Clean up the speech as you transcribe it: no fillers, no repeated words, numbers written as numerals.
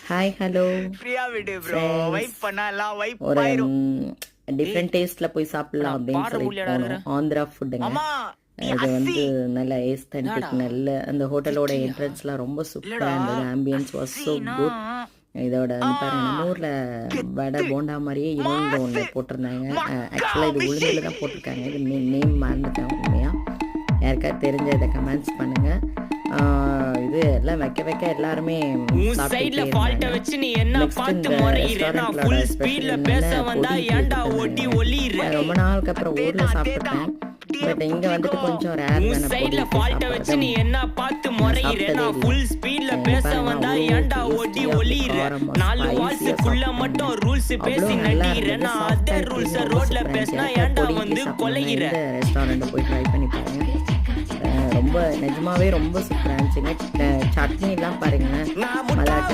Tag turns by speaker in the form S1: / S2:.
S1: Hi hello
S2: ஃப்ரீயா விடு bro. Vibe
S1: friends.
S2: பண்ணலாம் வைப்
S1: ஒரு
S2: ஆயிரும்.
S1: டிஃப்ரெண்ட் டேஸ்ட்ல போய் சாப்பிடலாம் அப்படின்னு
S3: பாடுற
S1: சொல்லிட்டு
S3: மூலியாடா
S1: போனோம்.
S3: இருக்கிற
S1: ஆந்திரா ஃபுட்டுங்க.
S2: அம்மா நீ
S1: இது
S2: அஸ்ஸி
S1: நல்ல ஏஸ்தன்டிக்,
S3: என்னடா
S1: நல்ல அந்த ஹோட்டலோட
S3: திட்டுறியா?
S1: என்ட்ரன்ஸ்லாம் ரொம்ப
S2: இல்லடா
S1: சூப்பராக இருந்தது. ஆம்பியன்ஸ் வாஸ் ஸோ
S2: அஸ்ஸினா
S1: குட். இதோட
S2: ஆ
S1: பாருங்க, நம்ம ஊரில் வடை
S2: கெத்து
S1: போண்டா மாதிரியே இன்னொன்று ஒன்று
S2: மாசு
S1: போட்டிருந்தாங்க.
S2: மக்கா
S1: ஆக்சுவலாக இது
S2: மிஷி
S1: உளுந்தில் தான் போட்டிருக்காங்க. இது நேம் மறந்துட்டேன் உண்மையாக. யாருக்காவது தெரிஞ்ச இதை கமெண்ட்ஸ் பண்ணுங்கள். இது எல்லாம் வைக்க வைக்க எல்லாருமே
S3: உன்
S1: சாப்பிட்டுட்டே
S3: சைடுல ஃபால்ட்ட
S1: இருந்தாங்க.
S3: வச்சு நீ என்ன
S1: நெக்ஸ்ட்
S3: பார்த்து
S1: இந்த
S3: முறையிற நான்
S1: ரெஸ்டாரண்ட்லோட
S3: ஃபுல்
S1: ஸ்பெஷல்
S3: ஸ்பீட்ல
S1: என்னன்னா
S3: பேச வந்தா
S1: பொடி
S3: ஏன்டா
S1: கேட்டுருந்தாங்க.
S3: ஒட்டி ஒளியிற
S1: ரொம்ப நாளுக்கு அப்புறம் ஊரில்
S2: அதேதான்
S1: சாப்பிட்ருப்பேன்.
S2: அப்படியே
S1: பட் இங்கே வந்துட்டு
S2: புடிங்கோ.
S1: கொஞ்சம் ரேர்
S3: உன்
S1: தானே பொடி
S3: சைடுல
S1: வச்சு
S3: ஃபால்ட்ட வச்சு
S1: சாப்பிட்றது.
S3: நீ என்ன பார்த்து
S1: நான்
S3: முறையிற
S1: சாப்பிட்டதே
S3: நான்
S1: இல்லை.
S3: ஃபுல் ஸ்பீட்ல பேச
S1: பாருங்க,
S3: வந்தா
S1: அவ்வளோ
S3: ஏன்டா ஒட்டி
S1: டேஸ்டியாக
S3: ஒளியிற
S1: காரமாக
S3: 4
S1: ஸ்பைசியாக
S3: வால்ஸுக்குள்ள
S1: சாப்பிட்டாங்க.
S3: மட்டும் ரூல்ஸ்
S1: அவ்வளோ
S3: பேசி
S1: நல்லா
S3: நடிகிற
S1: இருந்தது.
S3: நான்
S1: சாஃப்டாக
S3: அதர்
S1: இருக்குது,
S3: ரூல்ஸ
S1: ரொம்ப
S3: ரோட்ல
S1: சூப்பராக இருந்துச்சு.
S3: பேசினா
S1: யாருக்காவது
S3: ஏன்டா
S1: பொடி
S3: வந்து
S1: இட்லி சாப்பிட்ணுன்னா
S3: கொலைகிற
S1: இந்த ரெஸ்டாரண்ட்டை போய் ட்ரை பண்ணி பாருங்க. ரொம்ப நிஜமாவே ரொம்ப சூப்பராக இருந்துச்சுங்க. சட்னிலாம் பாருங்க,
S2: நான் முட்டா
S1: மல்லாட்டை